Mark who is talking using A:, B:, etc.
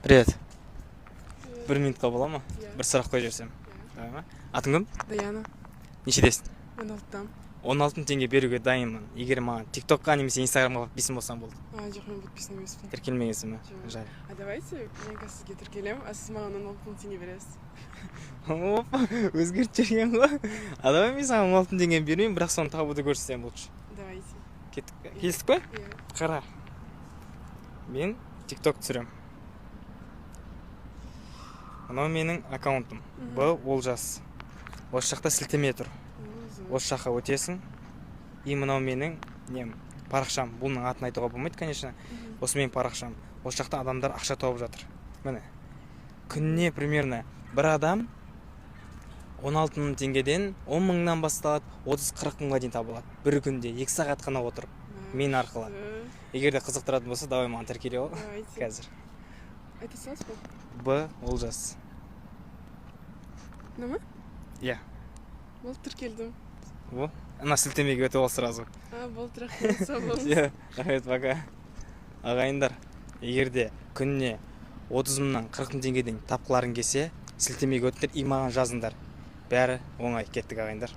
A: Привет. Бір минутқа бола ма?
B: Иә.
A: Бір сұрақ қойып жіберсем. Давай ма? Атың кім?
B: Даяна.
A: Нешедесің?
B: 16-тан.
A: 16 мың теңге беруге дайынмын. Егер маған TikTokқа немесе Инстаграмға подписан болсам болды.
B: Жоқ, мен подписан емеспін.
A: Тіркелмегенсің бе?
B: Жоқ.
A: Жаль.
B: Давайте, мен қазір сізге тіркелемін, а сіз маған 16 мың теңге бересіз.
A: Опа, өзгертіп жіберген ғой. А давай мен саған 16 мың теңгені бермеймін, бірақ соны табуды көрсетсем болшы.
B: Давайте.
A: Кеттік. Келістік па?
B: Иә.
A: Қара. Мен TikTok түсірем. Мынау менің аккаунтым. Бұл Олжас. Осы жақта сілтеме тұр. Осы жаққа өтесің. И мынау менің нем парақшам. Бұның атын айтуға болмайды, конечно. Осы менің парақшам. Осы жақта адамдар ақша тауып жатыр. Міне. Күніне примерно бір адам 16 мың теңгеден 10 мыңнан басталады, 30-40 мыңға дейін табылады. Бір күнде 2 сағат қана отырып. Мен арқылы. Егер де қызықтыратын болса, давай маған тіркеле ал. Қазір.
B: Это сас па?
A: Б Олжас.
B: Нема?
A: Иә.
B: Болды, тіркелдім.
A: Во. Ана сілтемеге өтіп ал сразу.
B: Болды, рахмет, сау болыңыз.
A: Иә, рахмет, пока. Ағайындар, егер де күніне 30 мыңнан 40 мың теңгеден тапқыларың келсе, сілтемеге өтіңдер и маған жазыңдар. Бәрі оңай. Кеттік ағайындар.